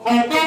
Nana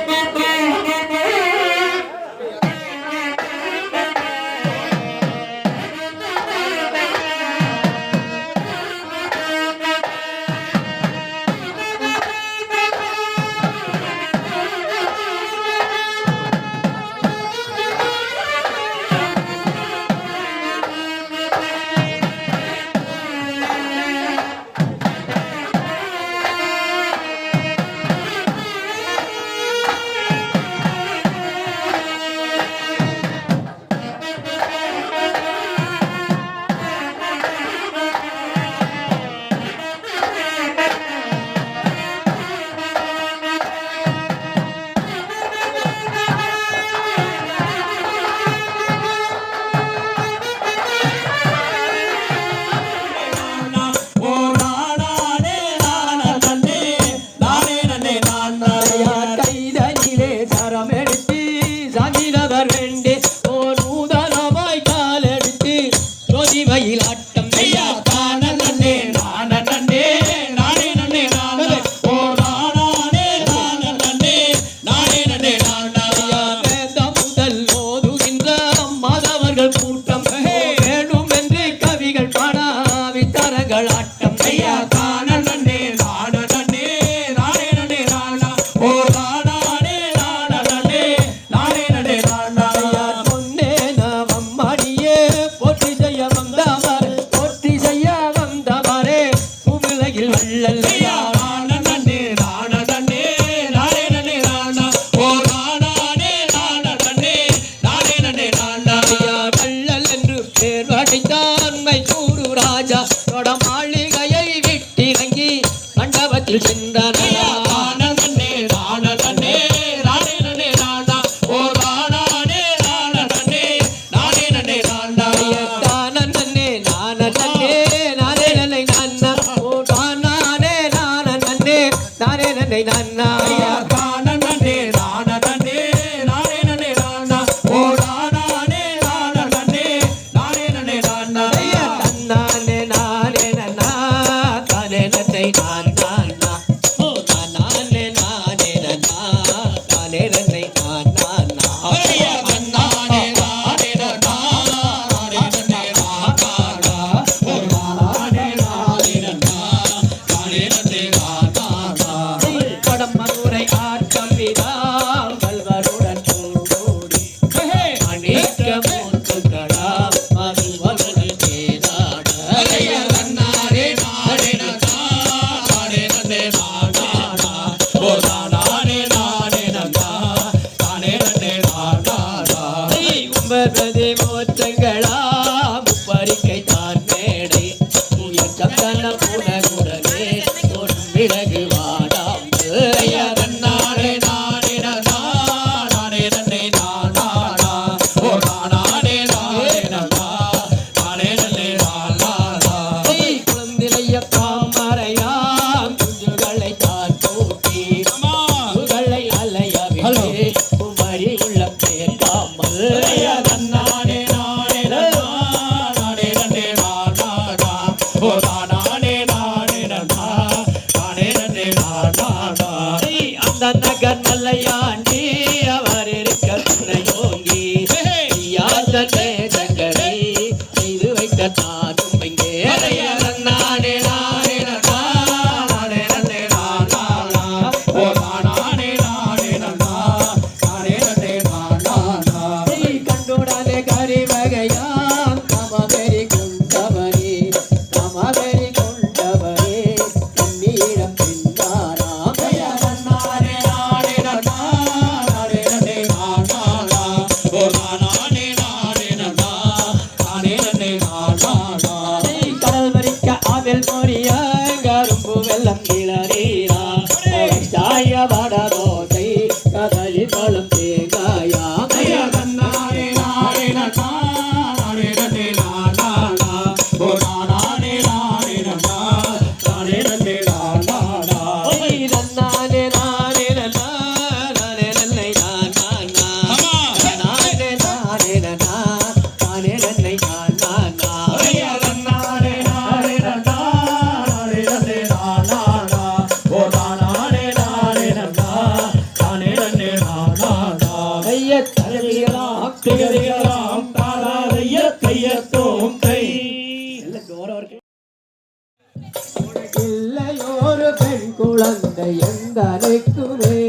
குழந்தை எந்தனைக்குமே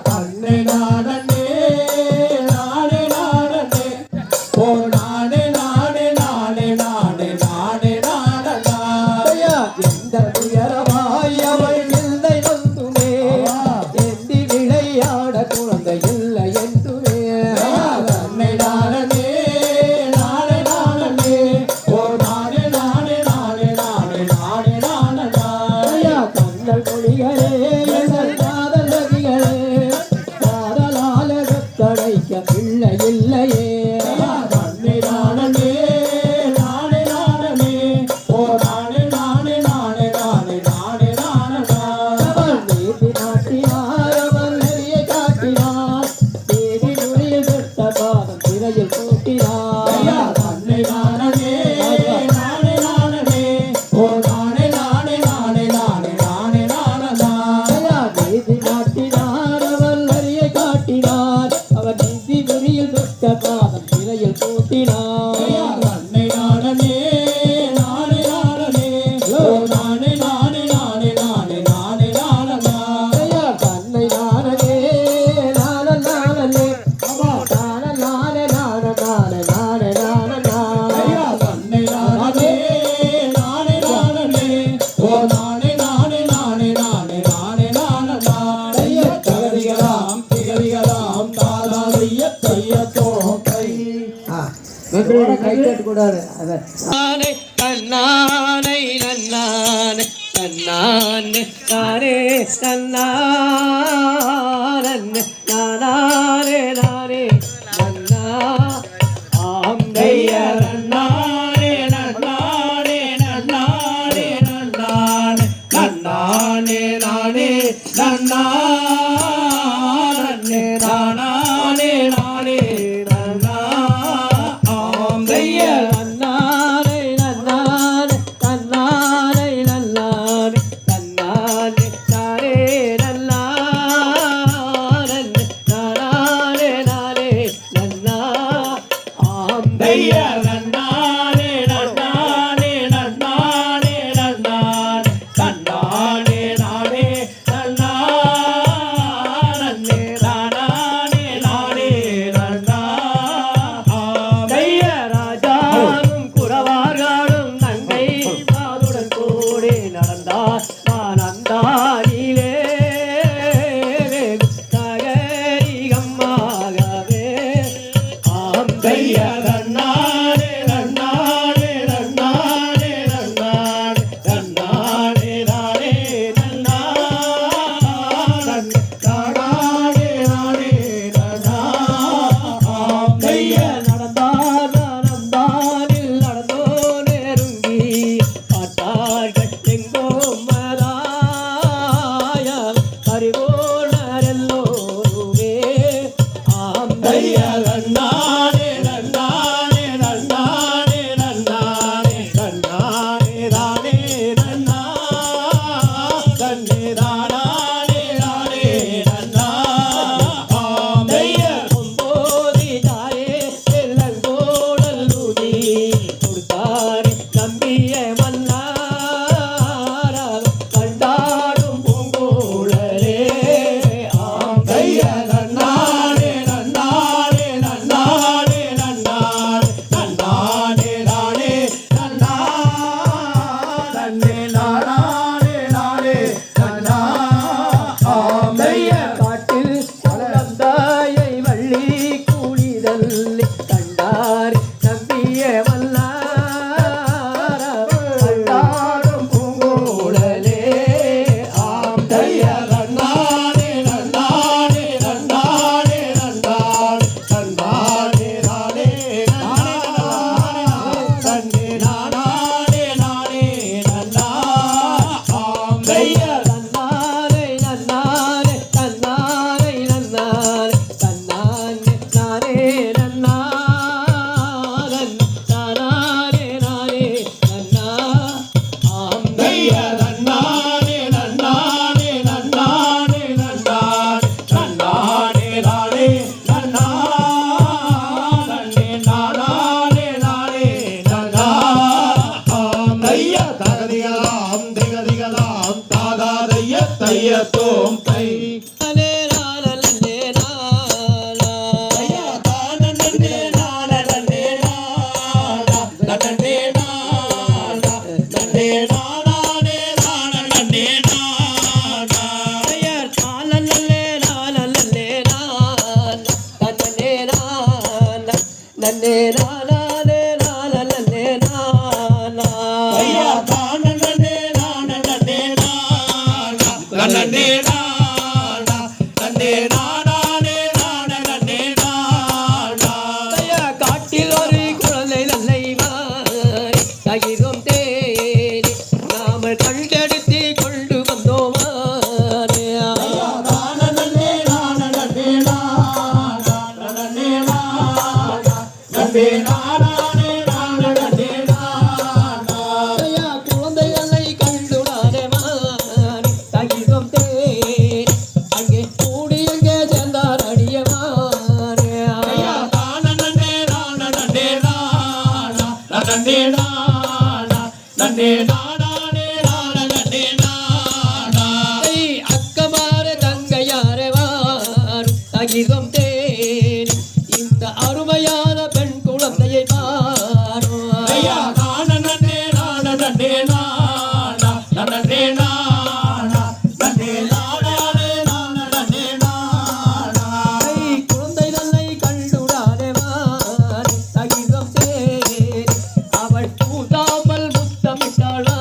தன்னை நாடனே நாடே நாடனே ஓ நாடே நாடே நாடே நாடே நாடே நாடனா எந்த உயரமாய் அவள் இல்லை வந்துமே எந்தி விளையாட குழந்தை இல்லை என்றுமே தன்னை நாடனே நாடே நாடனே ஓ நாடே நாடே நாடே நாடே நாடே நாடனா கண்ணல் மொழிகளே எங்கள் காதல் நதிகளே காதலால தடைக்க பிள்ளை இல்லையே தன்னை நாடனே நாடே நாடனே ஓ நாடே நாடே நாடே நாடே நாடே நாடனா அவள் நீதி நாட்டினார் அவள் நெறியை காட்டினார் நீதி நுழையில் பெற்ற பாதம் திரையில் கூட்டினார் தன்னை நாடனே நாடே நாடனே ஓ நாடே நாடே நாடே நாடே நாடே நாடனா நீதி நாட்டினார் அவள் நெறியை காட்டினார் அவர் நீதி நுழையில் பெற்ற பாதம் திரையில் கூட்டினார் தன்னை நாடனே நாடே நாடனே ஓ நாடே நாடே நாடே நாடே நாடே நாடனா தன்னை நானே நானே நானே நானே நானே நானே நானே நானே தன்னை நாடனே நாடே நாடனே ஓ நாடே நாடே நாடே நாடே நாடே நாடனா தகதிகளாம் திகதிகளாம் தாதாதைய தைய தோகை வெற்றியோட கை தட்டக்கூடாது அதான் கண்ணானை நன்னானே நன்னானே நானே நன்னானே நானே நானே நன்னா ஆம்பைய நன்னானே நன்னானே நன்னானே நன்னானே நன்னானே நானே நன்னானே நானே நானே நன்னா ஆம்பைய நன்னாரை நன்னாரை நன்னாரை நன்னாரை நன்னாரை நாரே நன்னாரை நாரே நாரே நன்னா தைய ஆம்பைய நன்னானே நன்னானே நன்னானே நன்னானே நன்னானே நானே நன்னானே நானே நானே நன்னா தைய ராஜாவும் குறவார்களும் நங்கை பாதுடன் கூடி நடந்தார் ஆனந்தாரிலே நகரிகம்மாகவே தைய ஆம்பைய நன்னானே நன்னானே நன்னானே நன்னானே நன்னானே நானே நன்னானே நானே நானே நன்னா தைய நடந்தார் நடந்தாரில் நடந்தோ நெருங்கி பார்த்தார்கள் எங்கோ மராய அறிவோனர் எல்லோருமே தைய ஆம்பைய நன்னானே நன்னானே நன்னானே நன்னானே நன்னானே நானே நன்னா தன்னே நானே நானே நன்னா தைய ஒம்போதி தாயே எல்லங்கோடல் ஊதி கொடுத்தாரே நம்பிய மன்னார் கண்டாடும் பூங்கோழலே தைய ஆம்பைய நன்னானே நன்னானே நன்னானே நன்னானே நன்னானே நானே நன்னா தன்னே நானே நானே நன்னா தைய காட்டில் குழந்தாயை வள்ளி கூடிதல்லி கண்டார் நம்பிய மன்னார் கண்டாடும் பூங்கோழலே தைய ஆம்பைய நன்னானே நன்னானே நன்னானே நன்னே நானே நானே நானா ஐயா தான நன்னே நான நன்னே நானா நன்னே நானா நன்னே நானே நான நன்னே நானா ஐயா காட்டில் ஒரு குழந்தை நல்லை மாறி தகிரும் தேடி நாம கண்டெடுத்து கொண்டு வந்தோமானே ஐயா தான நன்னே நான நன்னே நானா நன்னே நானா நன்னே நானே நான நன்னே நானா ஐயா குழந்தைகளை கண்டுடானே மாறி தகிரும் தேடி அங்கே கூடி எங்கே சேர்ந்தார் அடியமானே ஐயா தான நன்னே நான நன்னே நானா நன்னே நானா நன்னே நானே நான நன்னே நானா அக்கமார தங்கையாரே வாரும் தகிதம் தேடி இந்த அருமையான பெண் குழந்தையை பாரும் ஐயா தான நன்னே நான நன்னே நானா நன்னே நானா நன்னே நானே நான நன்னே நானா குழந்தை நல்லை கண்டுடானே வாரி தகிதம் தேடி அவள் பூதாமல் முத்தமிட்டாளே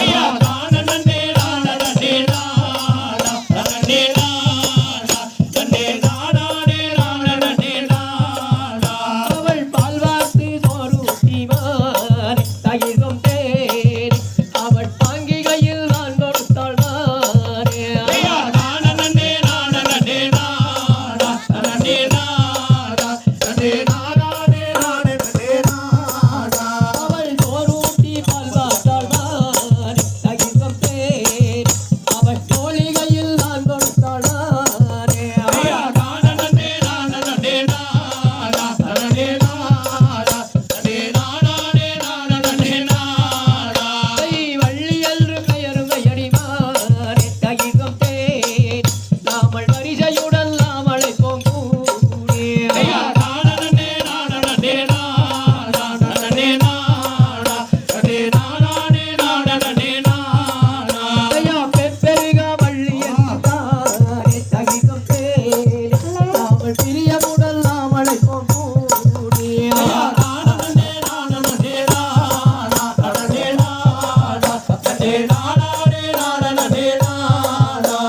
ஐயா தான நன்னே நான நன்னே நானா நன்னே நானா நன்னே நானே நான நன்னே நானா அவள் பால்வார்த்து சோறுட்டி மாறி தகிதம் தேடி அவள் பாங்கிகையில் நான் கொடுத்தாள் மாறே ஐயா தான நன்னே நான நன்னே நானா நன்னே நானா நன்னே நானே நான நன்னே நானா அவள் சோறுட்டி பால்வார்த்தாள் மாறி தகிதம் தேடி அவள் தோழிகையில் நான் கொடுத்தாள் மாறே ஐயா தான நன்னே நான நன்னே நானா நன்னே நானா நன்னே நானே நான நன்னே நானா வள்ளியன்று பெயருமையடி மாறே தகிதம் தேடி நாமல் வரிசையுடன் நாமளை போங்கூடே ஐயா தான நன்னே நான நன்னே நானா நன்னே நானா நன்னே நானே நான நன்னே நானா ஐயா பெருக வள்ளியன் தாரே தகிதம் தேடி நாமல் பிரியமுடன் நாமளை போங்கூடே ஐயா தான நன்னே நான நன்னே நானா நன்னே நானா நன்னே நானே நான நன்னே நானா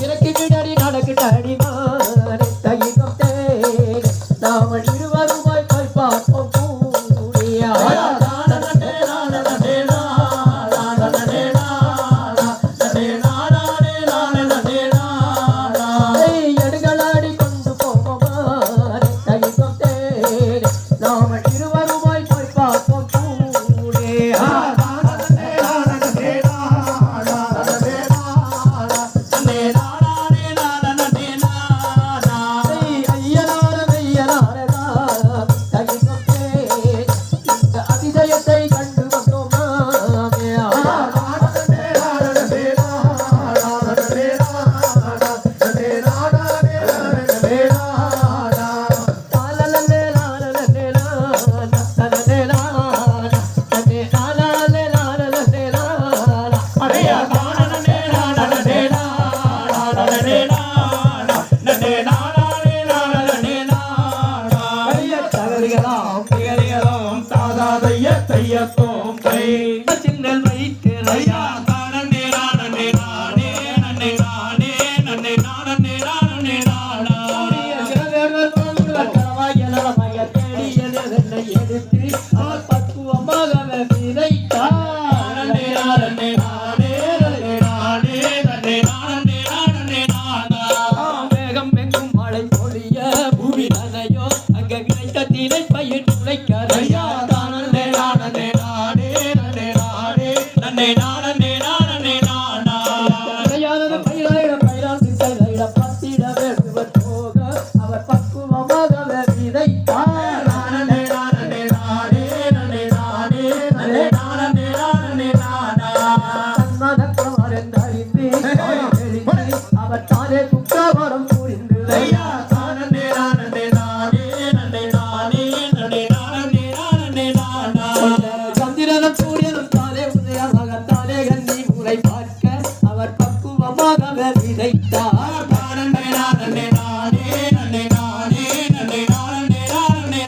இறக்கி கிடடி நடக்கிட்டடி மாறே தகிதம் தேடி நாமல் இருவருமாய் போய் பார்ப்போம் கூடியா ஐயா தான நன்னே நான நன்னே நானா நன்னே நானா நன்னே நானே நான நன்னே நானா எடுகளாடி கொண்டு போவாரே தகிதம் தேடி நாம இருவருமாய் போய் பார்ப்போம் கூடே ஐயனார மெய்யனார தகிதம் தேடி இந்த அதிசயத்தை கண்டு வந்தோம் நாமே லாலலே லாலலே லாலா தனலே லாலா தனே லாலலே லாலலே லாலா தையத்தோம் கை சின்னல் வைத்திரையா ஐயா தானே நானே நானே நன்னே நானே நன்னே நானே நானே நானா பக்குவமாக விதைத்தார் நன்னே நானே நானே நன்னே நானே நன்னே நானே நானே நானா வேகம் எங்கும் மழை பொழிய பூமி நனையோ அங்க கிடைத்த திரை பயிர் துளைக்கரையா ஐயா தானே நானே நானே நன்னே நானே நன்னே நானே நானே நானா கரையானது பயிரால் திசையிட பத்திட வேண்டுவர் போக அவர் பக்குவமாக விதைத்தார் நானே நானே நானே நன்னே நானே நன்னே நானே நானே நானா தன்மதக்கவரென்றறிந்து அவர் தானே துக்கவரம் புரிந்து ஐயா தானே நானே நானே நன்னே நானே நன்னே நானே நானே நானா சந்திரனும் சூரியனும் தானே உதயமாக தானே கண்ணி முறை பார்க்க அவர் பக்குவமாக விதைத்தார் தானே நானே நானே நன்னே நானே நன்னே நானே நானே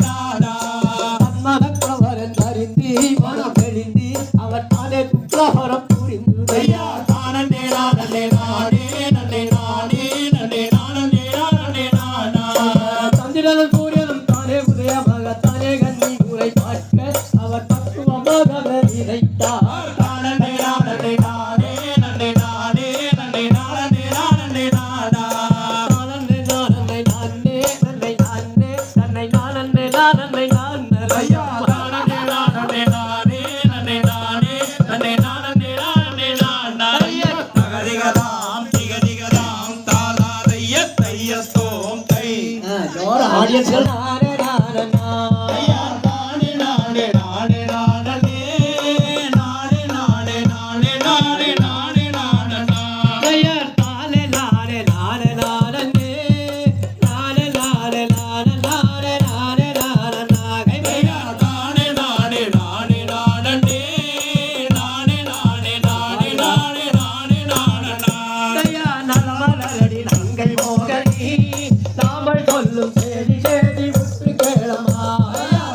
ஆடியன்ஸ்கள் நானே நானே ஐயா நானே நானே நானே நானே நானே நானே நானே நானே நானே நானே ஐயா நானே நானே நானே நானே நானே நானே நானே நானே நானே நானே ஐயா நானே நானே நானே நானே நானே நானே நானே நானே நானே நானே ஐயா நலமலரடி நங்கை மோகனி நாமல் சொல்லும் சேதி சேதி விட்டு கேளமா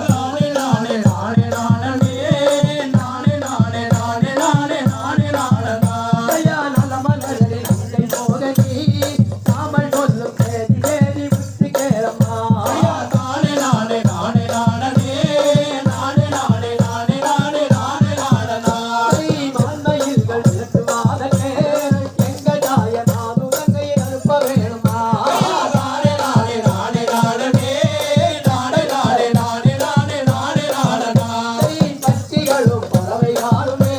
நானே நானே நானே நானே நானே நானே நானே நானே நானே நானே ஐயா நலமலரடி நங்கை மோகனி நாமல் சொல்லும் சேதி சேதி விட்டு கேளமா நானே நானே நானே நானே நானே நானே நானே நானே நானே நானே மன்மையில்கள் நிறுத்துவாதே எங்க தாய நானு நங்கை அனுப்ப வேணுமா நானே நானே நானே நானே நானே நானே நானே நானே நானே நானே பட்சிகளும் பறவைகளுமே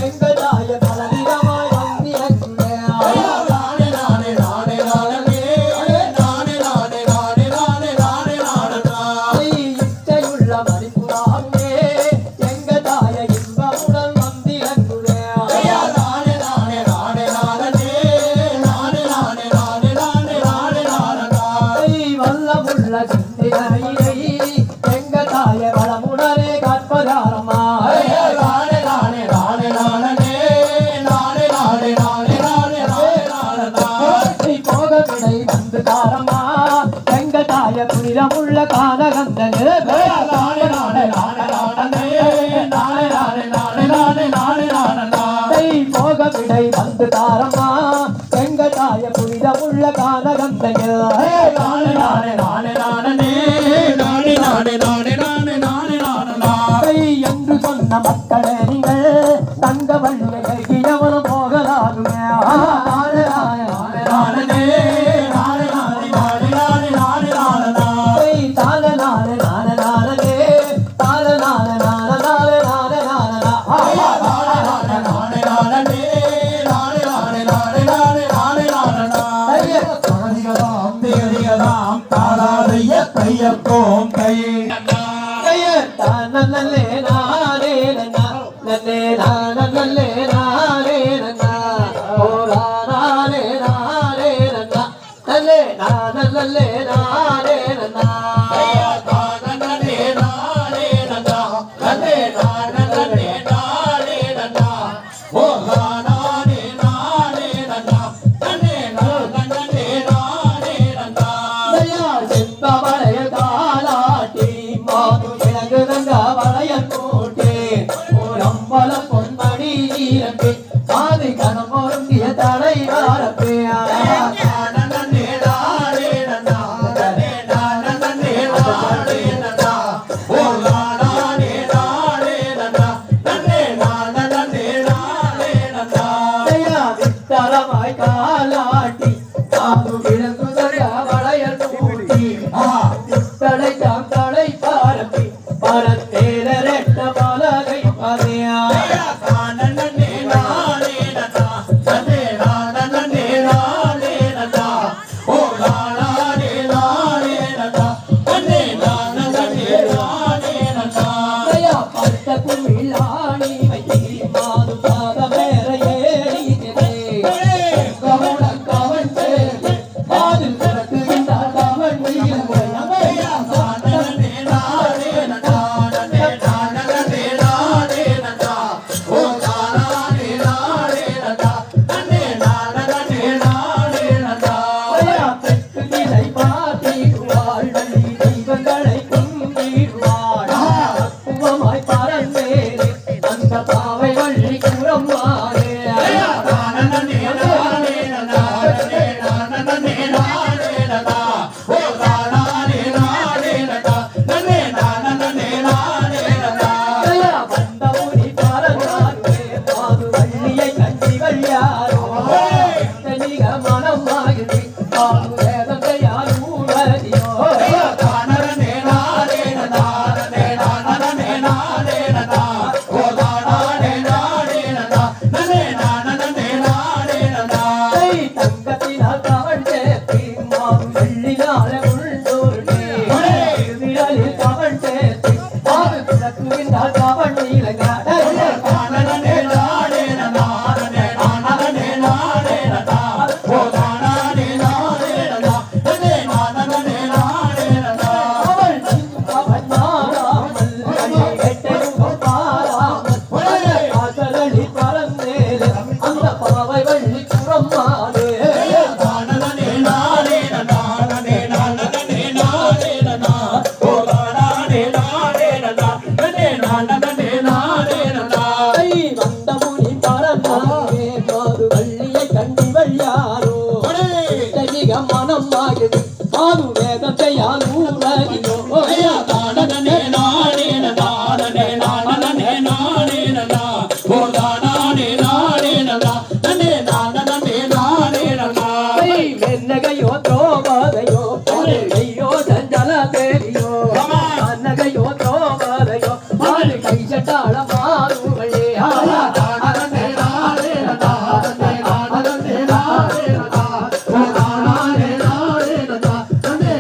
எங்க தாய பலவிதமாய் வந்தியங்கே நானே நானே நானே நானே நானே நானே நானே நானே நானே நானே இச்சையுள்ள மணிப்புறாமே எங்க தாய இன்பமுடன் வந்தியங்குதே நானே நானே நானே நானே நானே நானே நானே நானே நானே நானே வல்லமுள்ள சிந்தையினை எங்க தாய வளமுடனே கற்பதாரமா நானே நானே நானே நானே நானே நானே நானே நானே நானே போக விடை வந்து தாரமா எங்க தாய புனிதமுள்ள கானகந்தனே நானே நானே நானே நானே நானே நானே நானே நானே நானே நானே போக விடை வந்து தாரமா எங்க தாய புனிதமுள்ள கானகந்தனே நானே நானே நானே நானே நானே நானே நானே நானே நானே நானே என்று சொன்ன மக்களே நீங்கள் தங்க வள்ளியை எவனும் போகலாகுமே நானே நானே நானே நானே நானே நானே நானே நானே தான நானே நானே நானே தான நானே நானே நானே நானே நானே கையக்கோம் கை தான நல்லே நானே நல்லே நான நல்லே நானே நன்னா ஓரா நானே நானே நன்னா நல்லே நான நல்லே நானே நன்னா வளையல் காலாட்டி மாது விலங்கு தங்க வளையல் போட்டே ஒரு அம்பலம் பொன்மணி நீரப்பே ஆதி கணம் பொருந்திய தலை வாரப்பே வித்தரமாய் காலாட்டி மாது விலங்கு தங்க வளையல் போட்டி தலை தாம் தலை பாரப்பி பரத்தேலரெட்ட மலகை பதியா பட்ட குமிழாணி வைத்தி மாது பாத மேற ஏறினே கவனம் கவன் சேரு மாது கரக்குகின்ற கவன் தெய்வங்களை கும்பிடுவாள் பக்குவமாய் பறந்தேன் அந்த பாவை வள்ளி குரம்மாறே வந்தமுனி பறந்தாருவே மாது வள்ளியை கண்டி வள்ளியாரோ தனிக மனம் ஆகிவி பாது வேதத்தையால் ஊழலியோ தங்கத்தினால் கவன் சேர்த்தி மாது வெள்ளினால உள்ளூர் தாளமாகுது ஆறு வேதத்தை ஆலூரதியோ ஐயா தானே நானே நானே நானே நானே நா ஓ தானே நானே நா நனே நானே நானே நா மென்னகையோ திரோபாதையோ ஐயோ சஞ்சல தேவியோ அன்னகையோ திரோபாதையோ ஆறு கை சட்டாள மாறுகளே ஆயா தானே நானே நானே நானே நானே நா ஓ தானே நானே நா நனே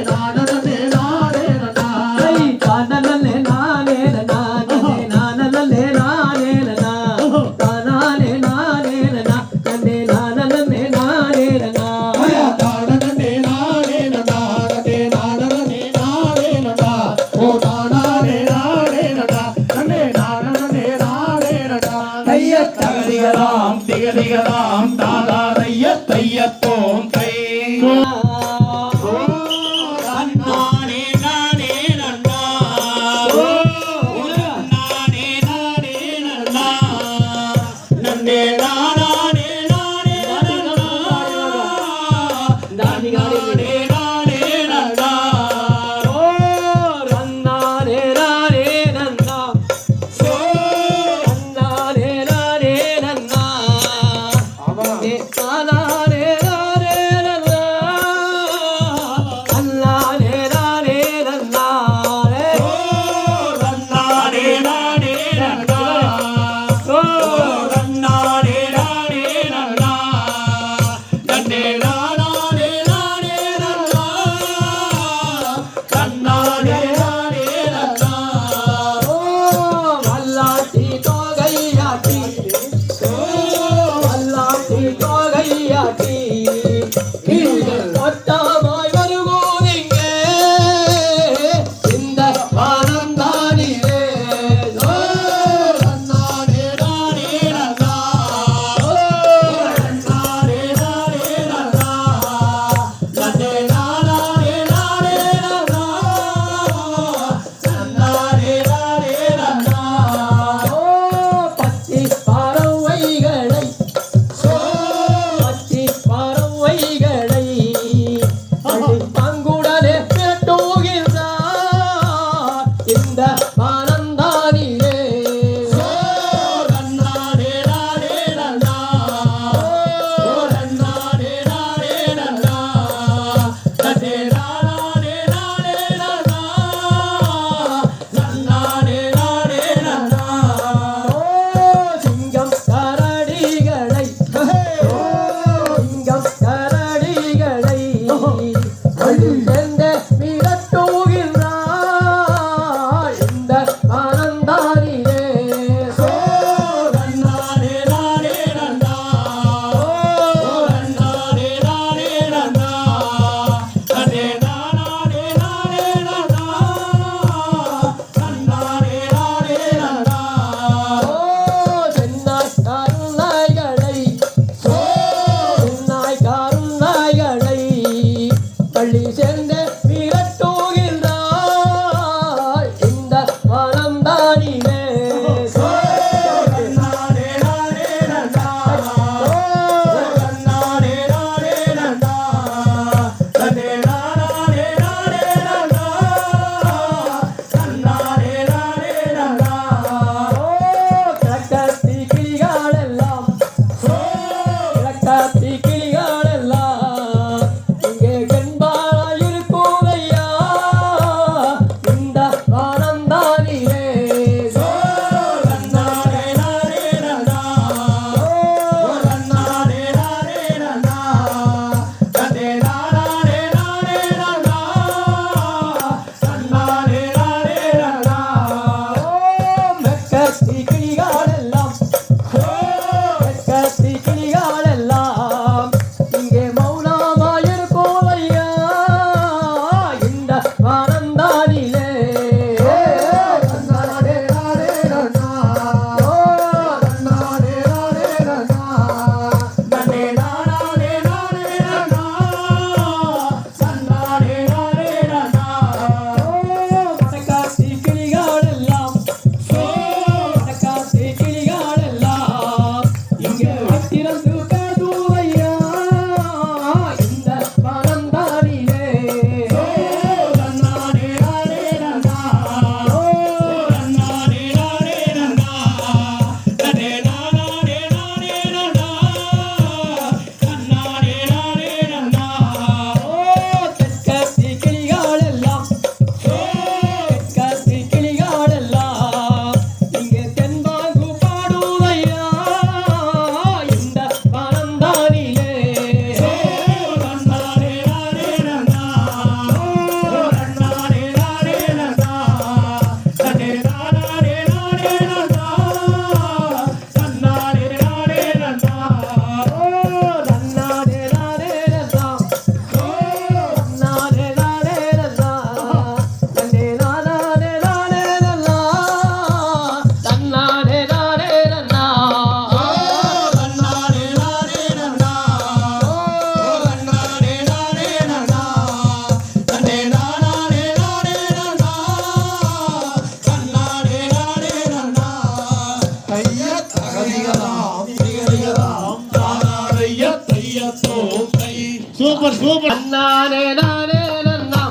சூப்பர் நானே நானே நன்னா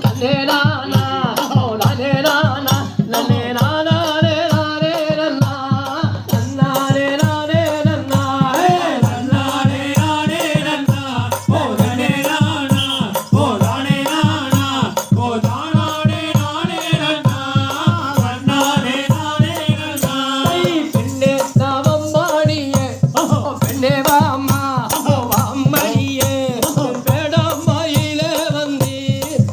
நன்னே நானா நானே நானா நன்னே நானா நானே நன்னா நன்னானே நானே நன்னா நன்னானே நானே நன்னா ஓ நன்னே நானா ஓ நானே நானா ஓ தானானே நானே நன்னா நன்னானே நானே நன்னா பெண்ணே நவம்பாடியே பெண்ணே வாம்மா வாம்மடியே பேடம்பாயிலே வந்து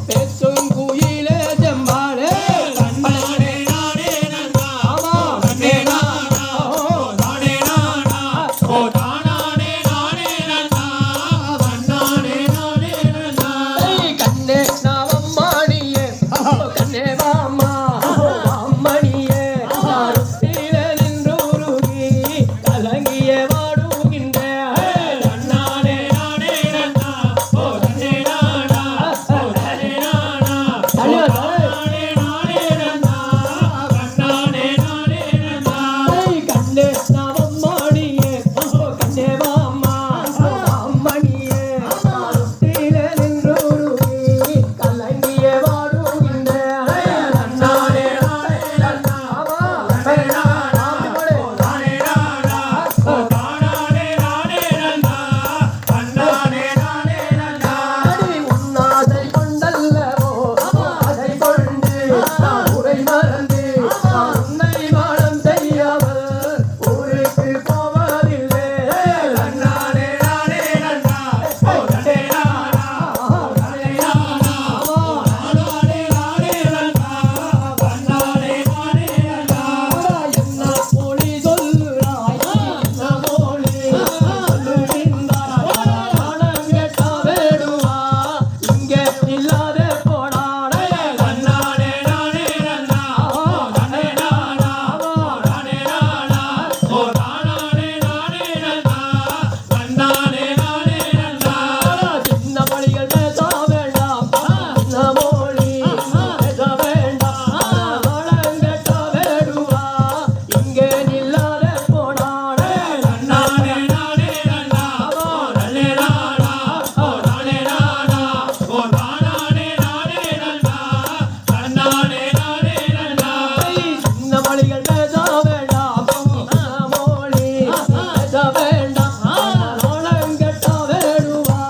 பேசும் குயிலே ஜம்பாலே நன்னானே நானே நன்னா ஆமா நன்னே நானா ஓ நானே நானா ஓ தானானே நானே நன்னா நன்னானே நானே நன்னா கண்ணே நவம்பாடியே கண்ணே வாம்மா வாம்மடியே கருத்திலே நின்றுருகி கலங்கிய வாடுகின்ற நன்னானே நானே நன்னா ஓ நன்னே நானா ஓ நானே நானா ஓ தானானே நானே நன்னா நன்னானே நானே நன்னா கண்ணே நவம்பாடியே கண்ணே வாம்மா வாம்மடியே கருத்திலே நின்றுருகி கலங்கிய வாடுகின்ற நன்னானே நானே நன்னா நன்னே நானா ஓ நானே நானா ஓ தானானே நானே நன்னா நன்னானே நானே நன்னா உன்னாதை கொண்டல்லவோ அதை கொண்டு உரை மறந்து உன்னை வாழம் செய்யாமல் ஊருக்கு போவதில்லை நன்னானே நானே நன்னா ஓ நன்னே நானா ஓ நானே நானா ஓ தானானே நானே நன்னா நன்னானே நானே நன்னா என்ன மொழி சொல்லுறாய் என்ன மொழி சொல்லுகின்றாய் நாணம் கேட்டா வேடுவா இங்கே இல்லாத போனாடே நன்னானே நானே நன்னா ஓ நன்னே நானா ஓ நானே நானா ஓ தானானே நானே நன்னா நன்னானே நானே நன்னா சின்ன மொழிகள் பேச வேண்டாம் சின்ன மொழி பேச வேண்டாம் நாணம் கேட்டா வேடுவா இங்கே இல்லாத போனாடே நன்னானே நானே நன்னா ஓ நன்னே நானா ஓ நானே நானா ஓ தானானே நானே நன்னா நன்னானே நானே நன்னா சின்ன மொழிகள் பேச வேண்டாம் மொழி பேச வேண்டாம் நாணம் கெட்ட வேடுவா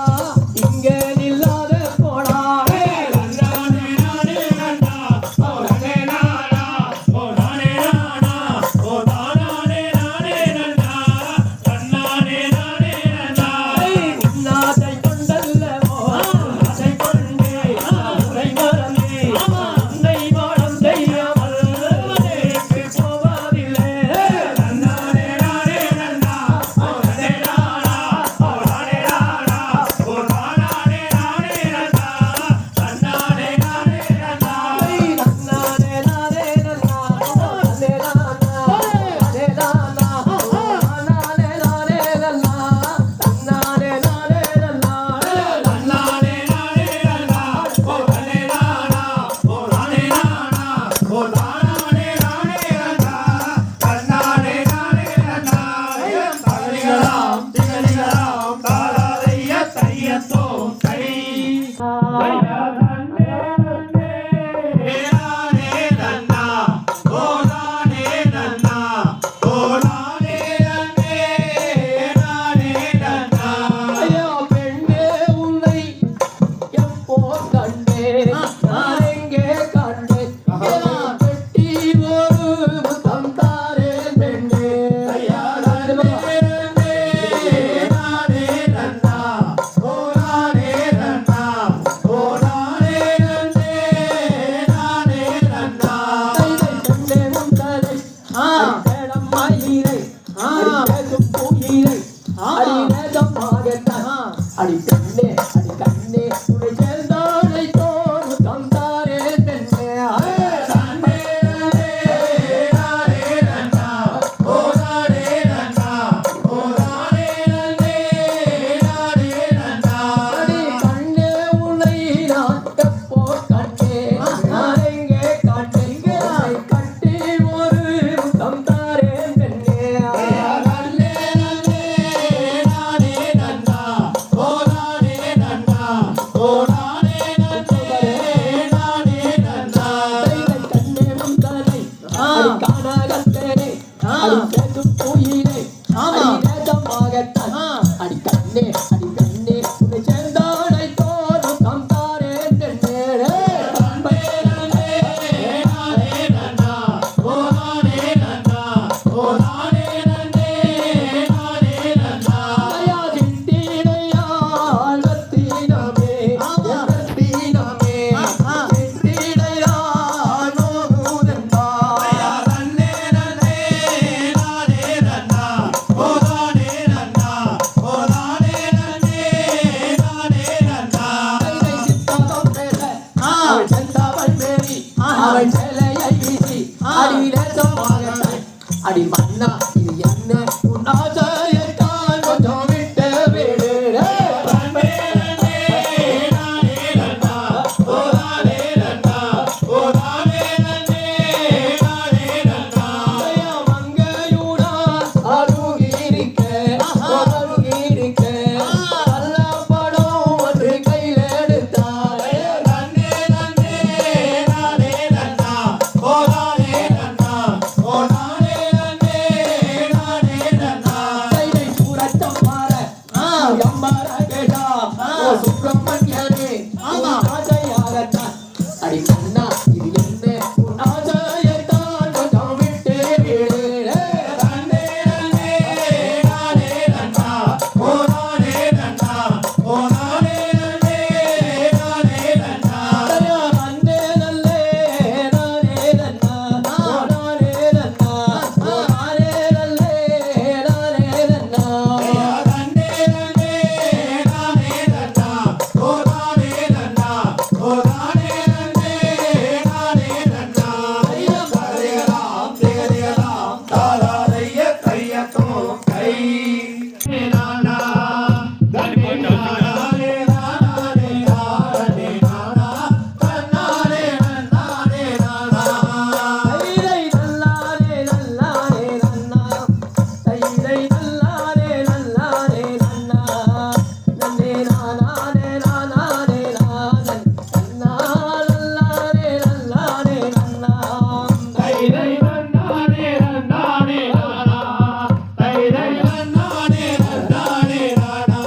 இங்கே இல்லாத போனாடே நன்னானே நானே நன்னா ஓ நன்னே நானா ஓ நானே நானா ஓ தானானே நானே நன்னா நன்னானே நானே நன்னா உன்னாதை கொண்டல்லவோ அதை கொண்டு உரை மறந்து உன்னை வாழம் செய்யாமல் ஊருக்கு போவதில்லை நன்னானே நானே நன்னா ஓ நன்னே நானா ஓ நானே நானா ஓ தானானே நானே நன்னா நன்னானே நானே நன்னா நன்னானே நானே நன்னா நானே நானா நானே நானா நானே நானே நன்னா நன்னானே நானே நன்னா நன்னானே நானே நன்னா ஓ நன்னே நானா ஓ நானே நானா ஓ தானானே நானே நன்னா நன்னானே நானே நன்னா தகலிகளாம் திகலிகளாம் தாராதைய தையத்தோம் தை நன்னே நானே நன்னா ஓ நானே நன்னா ஓ நானே நன்னே நானே நன்னா ஐயா பெண்ணே உன்னை எப்போ கண்டேன் நான் எங்கே கண்டேன் பெட்டி ஒரு முத்தம் தாரேன் பெண்ணே ஐயா நன்னே நானே நன்னா ஓ நானே நன்னா ஓ நானே அடி மன்னா இது என்ன உன் ஆசையத்தான் கொஞ்சம் விட்டு விடு நன்னே நன்னே நானே நன்னா ஓ நானே நன்னா ஓ நானே நன்னே நானே நன்னா மங்கையூடா அருகிருக்க அருகிருக்க நல்ல படம் ஒன்று கையில் எடுத்தாய் நன்னே நன்னே நானே நன்னா ஓ நானே நன்னா ஓ நானே நன்னே நானே நன்னா கைதை சூரத்தம் பார எம்மர கேட்டா ஓ சுப்பிரமணியனே ஆசையாகத்தான் அடி மன்னா இது என்ன உன் ஆசையத்தான் கொஞ்சம் விட்டு விடு நன்னே நன்னே நானே நன்னா ஓ நானே நன்னா ஓ நானே நன்னே நானே நன்னா அண்ணே நல்லே நானே நன்னா நானே நன்னா நானே நல்லே நானே நன்னா நன்னே நன்னே நானே நன்னா ஓ நானே நன்னா ஓ நானே நன்னே நானே நன்னா கரையலாம் திகழலாம் தாராரைய கையத்தும் கை நானா தன்னே நானே நானே நானே நானா தன்னானே நன்னானே நானா தைரை நல்லாரே நல்லாரே நன்னா தைரை நல்லாரே நல்லாரே நன்னா நன்னே நானாரே நானாரே நானன் நன்னா நல்லாரே நல்லாரே நன்னா தைரை நன்னானே நன்னானே நானா தைரை நன்னானே நன்னானே நானா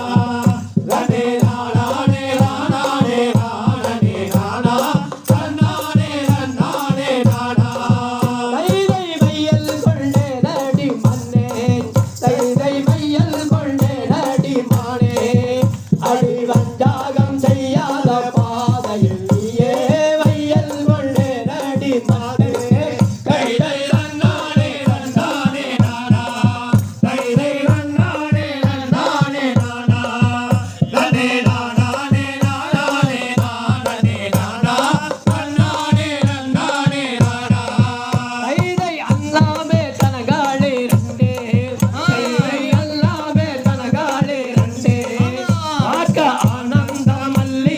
ரனே நானானே நானானே நானே நானா தன்னானே நன்னானே நானா தைரை மையல் கொண்டே நடி மன்னே தைரை மையல் கொண்டே நடி மானே அடி வஞ்சாகம் செய்யாத பாதையில் நீயே மையல் கொண்டே நடி மானே தைரை நன்னானே நன்னானே நானா தைரை நன்னானே நன்னானே நானா ரனே நானானே நானானே நானே நானா தன்னானே நன்னானே நானா தைரை அல்லாமே தனகாளே ரெண்டே தைரை அல்லாமே தனகாளே ரெண்டே பார்க்க ஆனந்த மல்லி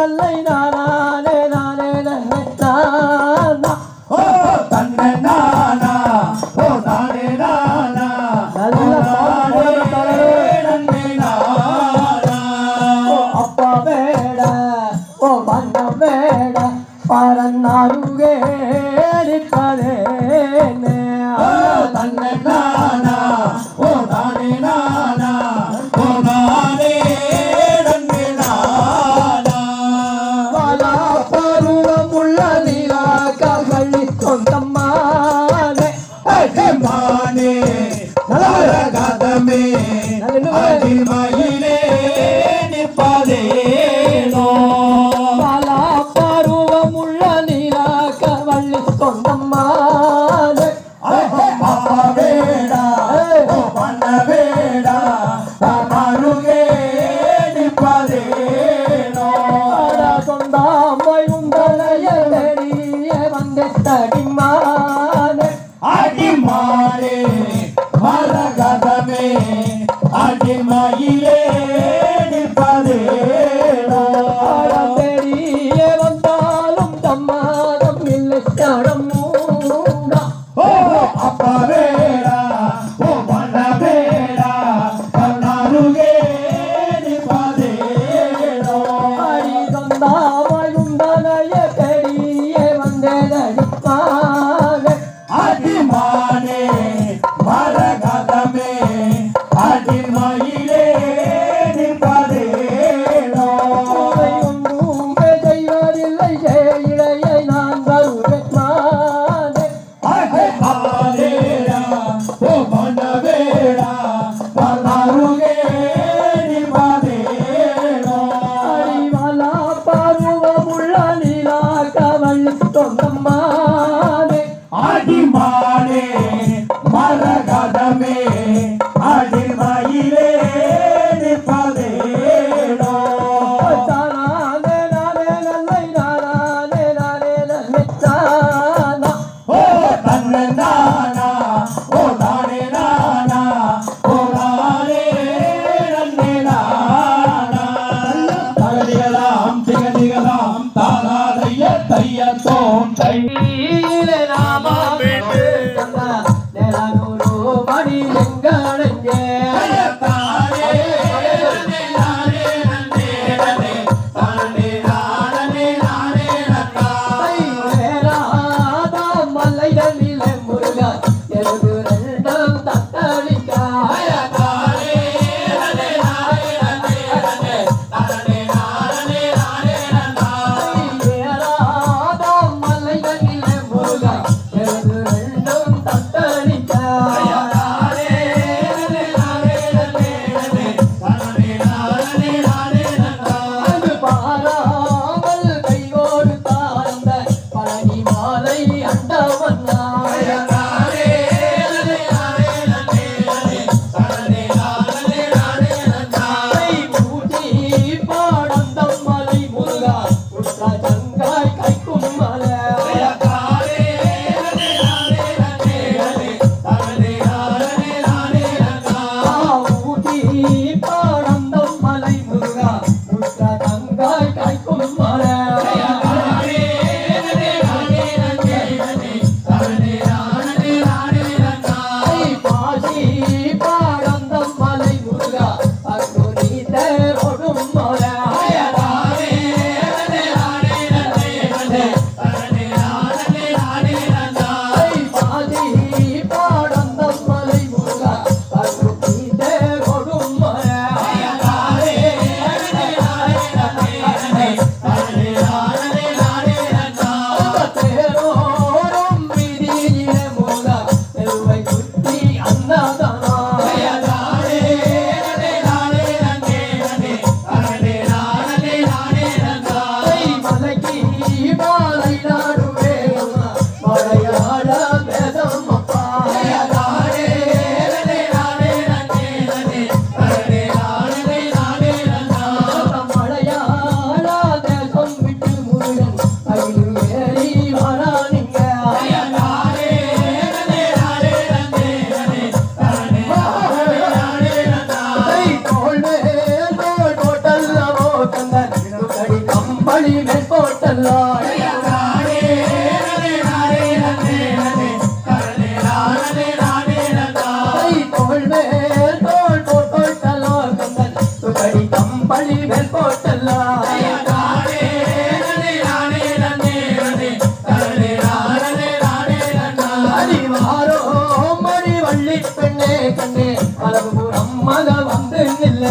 தல்லை நானே நானே நானா ஓ தன்னை நானா ஓ நானே நானா நல்ல பாட்டு நன்னே நானா ஓ அப்பா வேட ஓ வண்ண வேட பரநாருகே நிற்பதேனே ஓ தன்னை நானா ஓ நானே நானா ஓ நானே நன்னே நானா வாழ கம்பளி மேல் போட்டல்லாய் தோள் மேல் தோள் போட்டல்லோ கந்தன் துகடி கம்பளி மேல் போட்டல்லாய் அடிவாரோ மணி வள்ளி பெண்ணே கண்ணே அளவுபுறம் மத வந்து நில்ல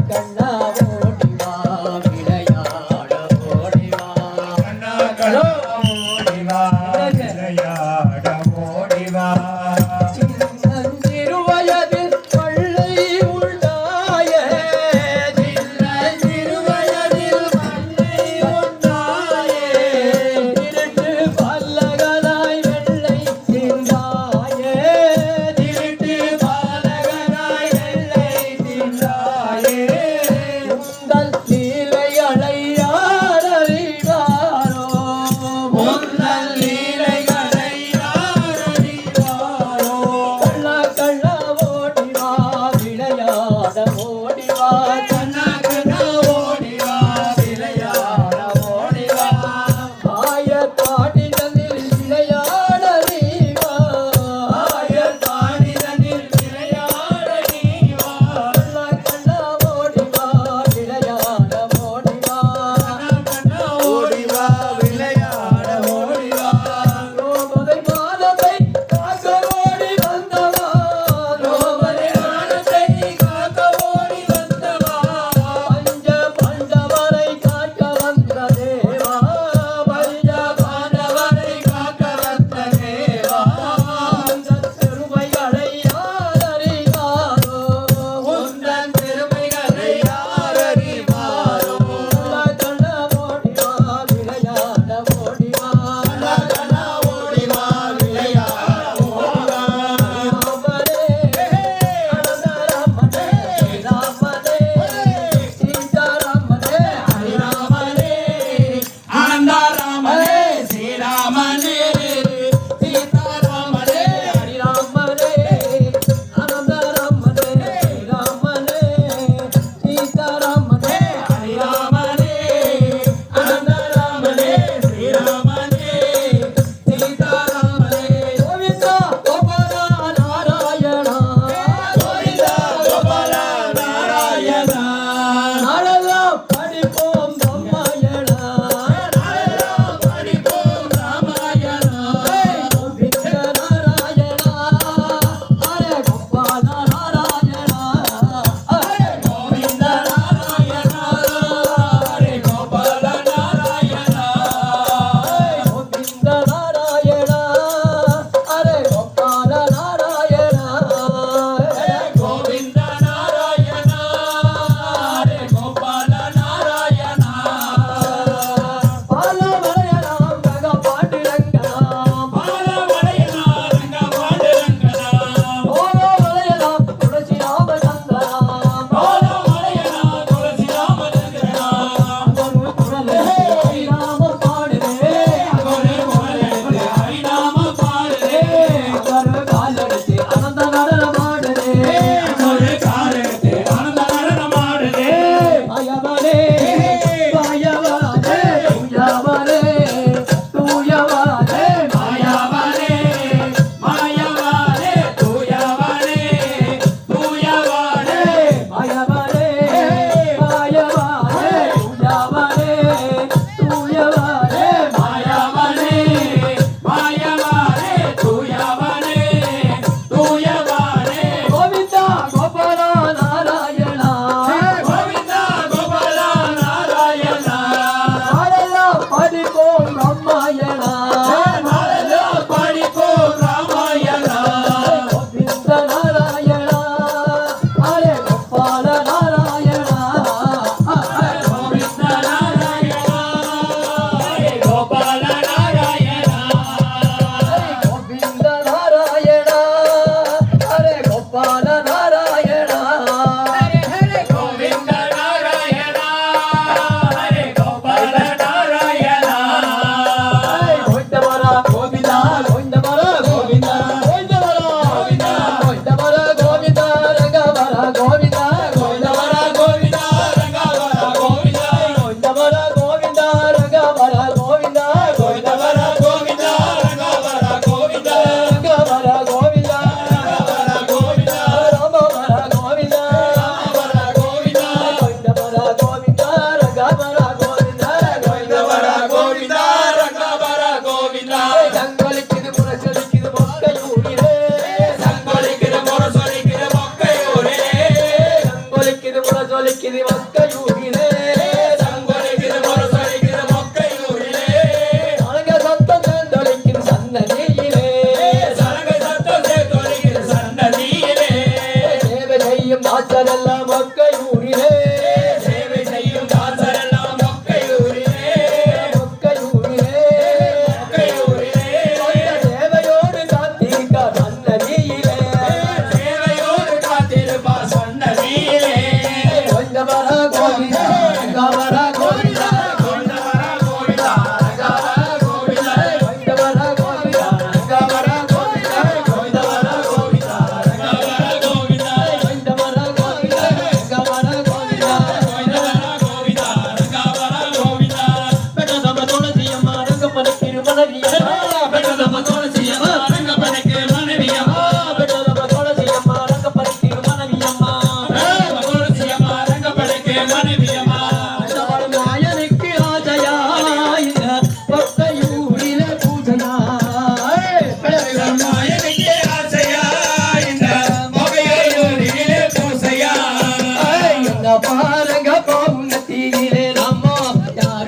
கண்ணா ஓடி வா விளையாட ஓடி ஓடிவா விளையாட ஓடிவா சின்னஞ்சிறுவயதில் பள்ளை உண்டாயே சின்னஞ்சிறுவயதில் பள்ளை உண்டாயே திருட்டு பல்லகனாய் வெள்ளை தின்றாயே திருட்டு பல்லகனாய் வெள்ளை தின்றாயே உங்கள் லீலைகளை யார் அறிவாரோ உங்கள் லீலைகளை யார் அறிவாரோ கள்ள கள்ள ஓடிவா விளையாட ஓடிவா கண்ண கண்ண ஓடிவா விளையாட ஓடிவா ஆய தாடிதனில் விளையாட நீவா ஆய தாடிதனில் விளையாட நீவா கள்ள கள்ள ஓடிவா விளையாட ஓடிவா கண்ண ஓடிவா விளையாட ஓடிவா லோபதை மானத்தை காக்க ஓடி வந்தவா லோபதை மானத்தை காக்க ஓடி வந்தவா பஞ்ச பாண்டவரை காக்க வந்த தேவா பஞ்ச பாண்டவரை காக்க வந்த தேவா உந்தன் பெருமைகளை யார் அறிவாரோ உந்தன் பெருமைகளை யார் அறிவாரோ கண்ண ஓடிவா விளையாட ஓடிவா கண்ண ஓடிவா விளையாட ஓடிவா ராமனே அனந்தராமனே ராமனே சீதாராமனே ஹரிராமனே ஆனந்தராமனே ஸ்ரீராமனே சீதாராமனே ஹரிராமனே அனந்தராமனே ராமனே சீதாராமனே ஹரிராமனே அனந்தராமனே ஸ்ரீராமனே சீதாராமனே கோவிந்தா கோபால நாராயணா கோவிந்தா கோபால நாராயணா நாளெல்லாம் படிப்போம் ராமாயணா நாளெல்லாம் படிப்போம் ராமாயணா கோவிந்த நாராயணா ஹரே கோபால நாராயணா ஹரே கோவிந்த நாராயணா ஹரே கோபால நாராயணா கோவிந்த நாராயணா ஹரே கோபால நாராயணா கோவிந்த நாராயணா ஹரே கோபால நாராயணா பாலவரையலாம் ரக பாண்டிரங்கலாம் பாலவரையனார் ரங்க பாண்டுரங்கனார் ஓலவரையலாம் துளசி ராமச்சந்திரலாம் பாலவரையனார் துளசி ராமச்சந்திரனார் ஒரு குரலே ராம பாடுதே அகோரே குரலெடுத்து ஹரிநாம பாடுதே ஒரு காலெடுத்து அனந்த நடனம் ஆடுதே ஒரு காலெடுத்து ஆனந்த நடனமாடுதே மாயவனே மாயவனே தூயவனே தூயவனே மாயவனே மாயவனே தூயவனே தூயவனே மாயவனே மாயவனே தூயவனே தூயவனே மாயவனே மாயவனே தூயவனே தூயவனே கோவிந்தா கோபால நாராயணா கோவிந்தா கோபால நாராயணா நாளெல்லாம் படிப்போம் ராமாயணா நாளெல்லாம் படிப்போம் ராமாயணா கோவிந்த நாராயணா ஹரே கோபால நாராயணா கோவிந்த நாராயணா ஹரே கோபால நாராயணா கோவிந்த நாராயணா ஹரே கோபால நாராயணா கோவிந்த நாராயணா ஹரே கோபால நாராயணா கோவிந்தவரா கோவிந்தா கோவிந்தவரா கோவிந்தா கோவிந்தவரா கோவிந்தவரா கோவிந்தா ரங்கவரா கோவிந்தா கோவிந்தவரா கோவிந்தா ரங்கவர கோவிந்தா கோவிந்தவரா கோவிந்தா ரங்கவரா கோவிந்தா கோவிந்தவர கோவிந்தா ரங்கவர கோவிந்தா ரங்கவரா கோவிந்தா ரங்கவர கோவிந்தா ராமவரா கோவிந்தா ராமவர கோவிந்தா கோவிந்தவரா கோவிந்தா ரங்கவரா கோவிந்தா கோவிந்தவர கோவிந்தா ரங்கவர கோவிந்தா சங்கொலிக்குது முரசொலிக்குது மொக்கையூரிலே சங்கொலிக்கிற முரசொலிக்கிற மொக்கையூரே சங்கொலிக்குது முரசொலிக்குது மொக்கையூரிலே சங்கொலிக்கிற முரசொலிக்கிற மொக்கையூரிலே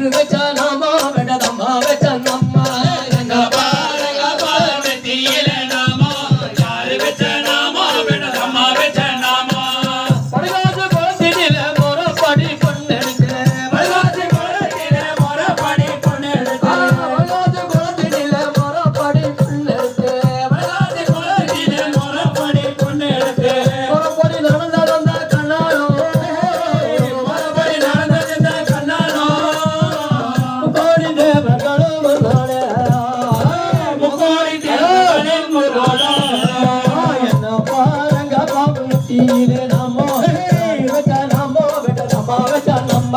யாரு வச்ச நாமோ விடதம்மா வச்ச நம்ம எங்க பாருங்க பார்வதியில நாமோ யாரு வச்ச நாமோ விடதம்மா வச்ச நாமோ படுகாசு குளத்தினில முறப்படி பொண்ணெடுத்து படுகாசு குளத்தில முறப்படி பொண்ணெடுத்து படுகாசு குளத்தினில முறப்படி பொண்ணெடுத்து படுகாசு குளத்தில முறப்படி பொண்ணெடுத்து முறப்படி நடந்த கண்ணாலோ முறப்படி நடந்த கண்ணாலோ கோடி தேவர்களும் வந்தாளே. முகோடி தேவனின் முருகனோ என்ன பாருங்க பாவத்திலே நாமோ வச்ச நாமோ விடதம்மா வச்ச நம்ம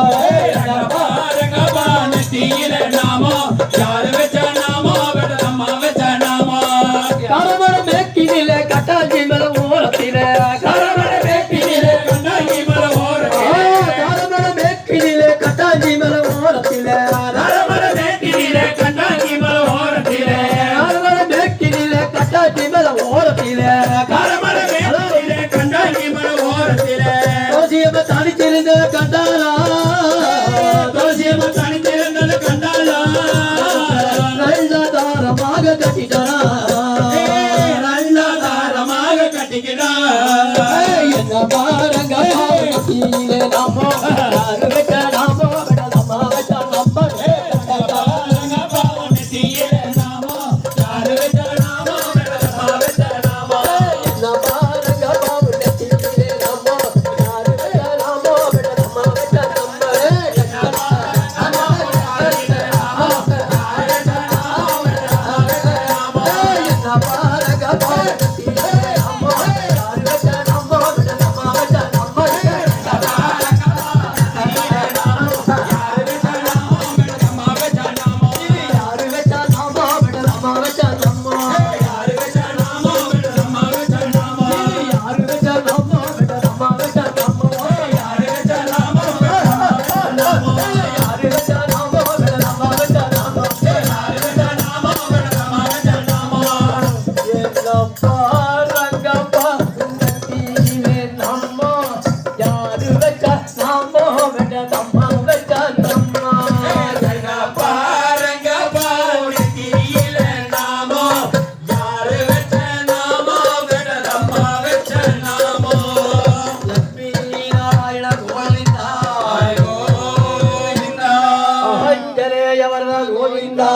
பாருங்க வானத்தியில நாமோ யாரு வச்ச நாமோ விடதம்மா வச்ச நாமோ கரமட மேக்கினிலே கட்டாஞ்சி மேல ஓரத்திலே கரமட வேப்பினிலே கண்ணாங்கி மர ஓரத்திலே கரமட மேக்கினிலே கட்டாஞ்சி மேல ஓரத்திலே கரமட வேப்பினிலே கண்ணாங்கி மர ஓரத்திலே கரமட மேக்கினிலே கட்டாஞ்சி மேல ஓரத்திலே கரமட வேப்பினிலே கண்ணாங்கி மர ஓரத்திலே தோசியம்ம தனிச்சிருந்த கண்டாரா தோசியம்ம தனித்திருந்தது கண்டாளா நல்ல தாரமாக கட்டிட்டாரா நல்லதாரமாக கட்டிக்கிறான் என்ன பாருங்க பாவத்திலே நாமோ யாரு வச்ச நாமோ விடதம்மா வச்ச நம்ம பாருங்க வானத்தியில நாமோ யாரு வச்ச நாமோ விடதம்மா வச்ச நாமோ என்ன பாருங்க பாவத்திலே நாமோ யாரு வச்ச நாமோ விடதம்மா வச்ச நம்ம என்ன பாருங்க பாவத்திலே நாமோ யாரு வச்ச நாமோ விடதம்மா வச்ச நம்ம யாரு வச்ச நாமோ விடதம்மா வச்ச நம்ம யாரு வச்ச நாமோ விடதம்மா வச்ச நம்ம யாரு வச்ச நாமோ விடதம்மா வச்ச நம்ம யாரு வச்ச நாமோ என்ன பாருங்கப்பா உன்னத்திலே நம்ம யாரு வச்ச நாமோ விடதம்மா வச்ச நம்ம பாருங்க வானத்தியில நாமோ யாரு வச்ச நாமோ விடதம்மா வச்ச நாமோ லட்சுமி நாராயண கோவிந்தா கோவிந்தா ஆஞ்சநேய வரத கோவிந்தா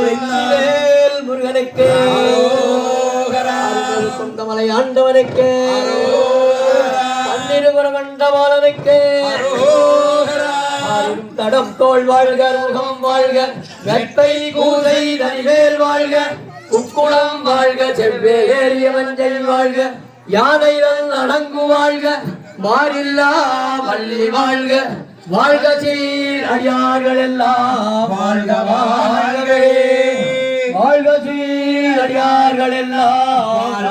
வெற்றிவேல் முருகனுக்கு சொந்தமலை ஆண்டவனுக்கு பன்னிருபுரம் கண்டவாளனுக்கு ஆயிரம் தடம் தோள் வாழ்க முகம் வாழ்க வெப்பை கூதை தனிவேல் வாழ்க குக்குளம் வாழ்க செவ்வே ஏறிய மஞ்சள் வாழ்க யானைகள் அடங்கு வாழ்க மாறில்லா பள்ளி வாழ்க வாழ்க சீர் அடியார்கள் எல்லாம் வாழ்க வாழ்கவே வாழ்க சீர் அடியார்கள் எல்லாம்